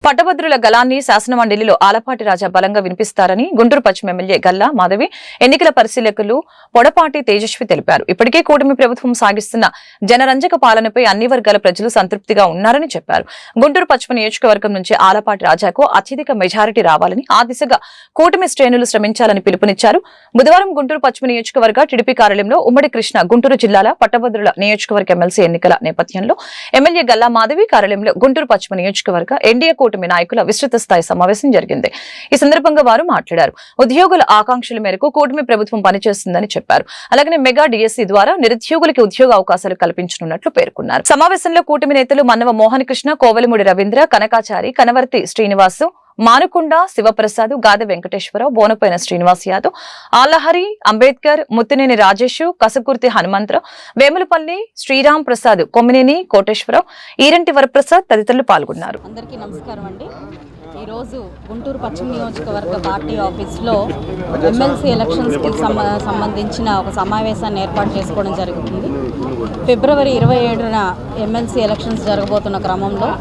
పట్టభద్రుల గలాన్ని శాసనమండలిలో ఆలపాటి రాజా బలంగా వినిపిస్తారని గుంటూరు పశ్చిమ ఎమ్మెల్యే గల్లా మాధవి ఎన్నికల పరిశీలకులు పొడపాటి తేజస్వి తెలిపారు. ఇప్పటికే కూటమి ప్రభుత్వం సాగిస్తున్న జనరంజక పాలనపై అన్ని వర్గాల ప్రజలు సంతృప్తిగా ఉన్నారని చెప్పారు. గుంటూరు పశ్చిమ నియోజకవర్గం నుంచి ఆలపాటి రాజాకు అత్యధిక మెజారిటీ రావాలని ఆ దిశగా కూటమి శ్రేణులు శ్రమించాలని పిలుపునిచ్చారు. బుధవారం గుంటూరు పశ్చిమ నియోజకవర్గ టీడీపీ కార్యాలయంలో ఉమ్మడి కృష్ణ గుంటూరు జిల్లాల పట్టభద్రుల నియోజకవర్గ ఎమ్మెల్సీ ఎన్నికల నేపథ్యంలో ఎమ్మెల్యే గల్లా మాధవి కార్యాలయంలో గుంటూరు పశ్చిమ నియోజకవర్గ ఎన్డీఏ కూటమి నాయకుల విస్తృత స్థాయి సమావేశం జరిగింది. ఈ సందర్భంగా వారు మాట్లాడారు. ఉద్యోగుల ఆకాంక్షల మేరకు కూటమి ప్రభుత్వం పనిచేస్తుందని చెప్పారు. అలాగే మెగా డిఎస్సీ ద్వారా నిరుద్యోగులకి ఉద్యోగ అవకాశాలు కల్పించనున్నట్లు పేర్కొన్నారు. సమావేశంలో కూటమి నేతలు మన్నవ మోహన్ కృష్ణ, కోవెలమూడి రవీంద్ర, కనకాచారి, కనవర్తి శ్రీనివాసు, మానుకొండ శివప్రసాద్, గాద వెంకటేశ్వరరావు, బోనపైన శ్రీనివాస్ యాదవ్, ఆలహరి, అంబేద్కర్, ముత్తినేని రాజేష్, కసకుర్తి హనుమంతరావు, వేములపల్లి శ్రీరామ్ ప్రసాద్, కొమ్మినేని కోటేశ్వరరావు, ఈరంటి వరప్రసాద్ తదితరులు పాల్గొన్నారు. అందరికీ నమస్కారం అండి. ఈరోజు గుంటూరు పశ్చిమ నియోజకవర్గ పార్టీ ఆఫీస్లో ఎమ్మెల్సీ ఎలక్షన్స్కి సంబంధించిన ఒక సమావేశాన్ని ఏర్పాటు చేసుకోవడం జరుగుతుంది. ఫిబ్రవరి 27న ఎమ్మెల్సీ ఎలక్షన్స్ జరగబోతున్న క్రమంలో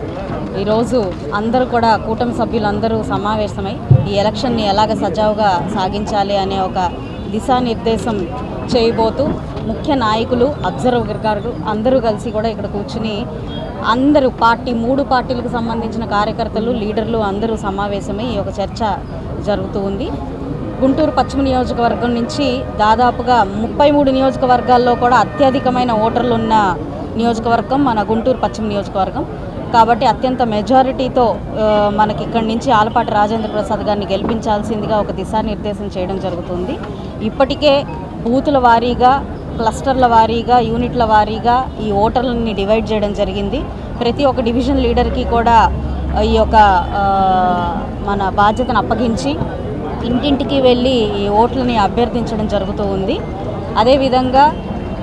ఈరోజు అందరూ కూడా కూటమి సభ్యులందరూ సమావేశమై ఈ ఎలక్షన్ని ఎలాగ సజావుగా సాగించాలి అనే ఒక దిశానిర్దేశం చేయబోతూ ముఖ్య నాయకులు, అబ్జర్వర్ గారు అందరూ కలిసి కూడా ఇక్కడ కూర్చుని అందరూ మూడు పార్టీలకు సంబంధించిన కార్యకర్తలు, లీడర్లు అందరూ సమావేశమై ఈ ఒక చర్చ జరుగుతూ ఉంది. గుంటూరు పశ్చిమ నియోజకవర్గం నుంచి దాదాపుగా 33 నియోజకవర్గాల్లో కూడా అత్యధికమైన ఓటర్లు ఉన్న నియోజకవర్గం మన గుంటూరు పశ్చిమ నియోజకవర్గం. కాబట్టి అత్యంత మెజారిటీతో మనకి ఇక్కడి నుంచి ఆలపాటి రాజేంద్ర ప్రసాద్ గారిని గెలిపించాల్సిందిగా ఒక దిశానిర్దేశం చేయడం జరుగుతుంది. ఇప్పటికే బూతుల వారీగా, క్లస్టర్ల వారీగా, యూనిట్ల వారీగా ఈ ఓటర్లని డివైడ్ చేయడం జరిగింది. ప్రతి ఒక్క డివిజన్ లీడర్కి కూడా ఈ యొక్క మన బాధ్యతను అప్పగించి ఇంటింటికి వెళ్ళి ఈ ఓట్లని అభ్యర్థించడం జరుగుతూ ఉంది. అదేవిధంగా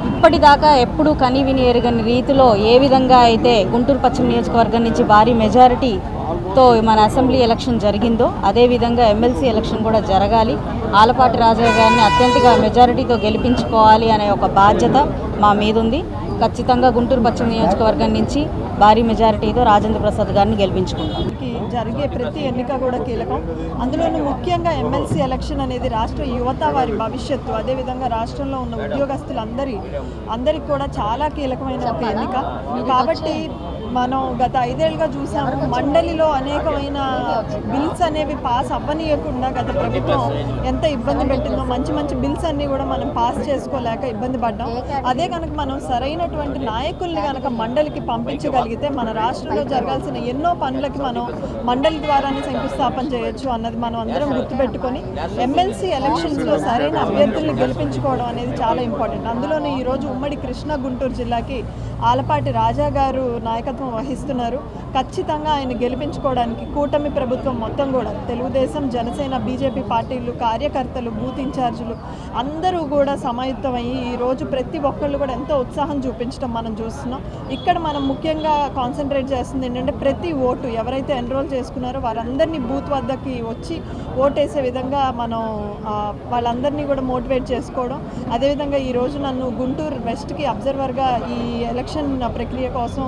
ఇప్పటిదాకా ఎప్పుడూ కనివిని ఎరగని రీతిలో ఏ విధంగా అయితే గుంటూరు పశ్చిమ నియోజకవర్గం నుంచి భారీ మెజారిటీతో మన అసెంబ్లీ ఎలక్షన్ జరిగిందో అదేవిధంగా ఎమ్మెల్సీ ఎలక్షన్ కూడా జరగాలి. ఆలపాటి రాజా గారిని అత్యంత మెజారిటీతో గెలిపించుకోవాలి అనే ఒక బాధ్యత మా మీద ఉంది. ఖచ్చితంగా గుంటూరు పశ్చిమ నియోజకవర్గం నుంచి భారీ మెజారిటీతో రాజేంద్ర ప్రసాద్ గారిని గెలిపించుకుంటాం. జరిగే ప్రతి ఎన్నిక కూడా కీలకం. అందులోనూ ముఖ్యంగా ఎమ్మెల్సీ ఎలక్షన్ అనేది రాష్ట్ర యువత వారి భవిష్యత్తు, అదేవిధంగా రాష్ట్రంలో ఉన్న ఉద్యోగస్తులందరికీ కూడా చాలా కీలకమైన ఒక ఎన్నిక. కాబట్టి మనం గత 5 ఏళ్ళుగా చూసాము, మండలిలో అనేకమైన బిల్స్ అనేవి పాస్ అవ్వనీయకుండా గత ప్రభుత్వం ఎంత ఇబ్బంది పెట్టిందో. మంచి బిల్స్ అన్నీ కూడా మనం పాస్ చేసుకోలేక ఇబ్బంది పడ్డాం. అదే కనుక మనం సరైనటువంటి నాయకుల్ని కనుక మండలికి పంపించగలిగితే మన రాష్ట్రంలో జరగాల్సిన ఎన్నో పనులకి మనం మండలి ద్వారానే శంకుస్థాపన చేయొచ్చు అన్నది మనం అందరం గుర్తుపెట్టుకొని ఎమ్మెల్సీ ఎలక్షన్స్లో సరైన అభ్యర్థుల్ని గెలిపించుకోవడం అనేది చాలా ఇంపార్టెంట్. అందులోనే ఈరోజు ఉమ్మడి కృష్ణా గుంటూరు జిల్లాకి ఆలపాటి రాజా గారు నాయకత్వం వహిస్తున్నారు. ఖచ్చితంగా ఆయన గెలిపించుకోవడానికి కూటమి ప్రభుత్వం మొత్తం కూడా తెలుగుదేశం, జనసేన, బీజేపీ పార్టీలు, కార్యకర్తలు, బూత్ ఇన్ఛార్జీలు అందరూ కూడా సమాయుత్తమయ్యి ఈరోజు ప్రతి ఒక్కళ్ళు కూడా ఎంతో ఉత్సాహం చూపించడం మనం చూస్తున్నాం. ఇక్కడ మనం ముఖ్యంగా కాన్సన్ట్రేట్ చేస్తుంది ఏంటంటే ప్రతి ఓటు ఎవరైతే ఎన్రోల్ చేసుకున్నారో వారందరినీ బూత్ వద్దకి వచ్చి ఓటేసే విధంగా మనం వాళ్ళందరినీ కూడా మోటివేట్ చేసుకోవడం. అదేవిధంగా ఈరోజు నన్ను గుంటూరు వెస్ట్కి అబ్జర్వర్గా ఈ ఎలక్షన్ ప్రక్రియ కోసం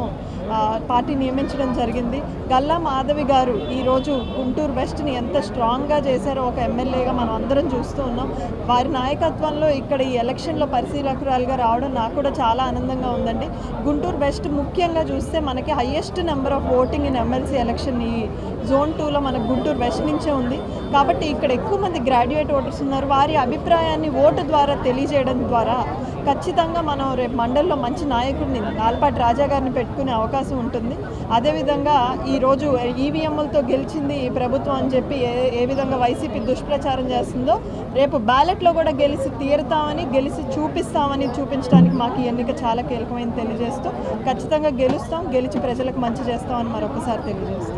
పార్టీ నియమించడం జరిగింది. గల్లా మాధవి గారు ఈరోజు గుంటూరు వెస్ట్ని ఎంత స్ట్రాంగ్గా చేశారో ఒక ఎమ్మెల్యేగా మనం అందరం చూస్తూ ఉన్నాం. వారి నాయకత్వంలో ఇక్కడ ఈ ఎలక్షన్లో పరిశీలకురాలుగా రావడం నాకు కూడా చాలా ఆనందంగా ఉందండి. గుంటూరు వెస్ట్ ముఖ్యంగా చూస్తే మనకి highest number of voting in MLC election ఈ జోన్ 2లో మనకు గుంటూరు వెస్ట్ నుంచే ఉంది. కాబట్టి ఇక్కడ ఎక్కువ మంది గ్రాడ్యుయేట్ ఓటర్స్ ఉన్నారు. వారి అభిప్రాయాన్ని ఓటు ద్వారా తెలియజేయడం ద్వారా ఖచ్చితంగా మనం రేపు మండలిలో మంచి నాయకుడిని ఆలపాటి రాజా గారిని పెట్టుకునే అవకాశం ఉంటుంది. అదేవిధంగా ఈరోజు ఈవీఎంలతో గెలిచింది ఈ ప్రభుత్వం అని చెప్పి ఏ విధంగా వైసీపీ దుష్ప్రచారం చేస్తుందో రేపు బ్యాలెట్లో కూడా గెలిచి తీరుతామని, గెలిచి చూపించడానికి మాకు ఈ ఎన్నిక చాలా కీలకమైన తెలియజేస్తూ ఖచ్చితంగా గెలుస్తాం, గెలిచి ప్రజలకు మంచి చేస్తామని మరొకసారి తెలియజేస్తాం.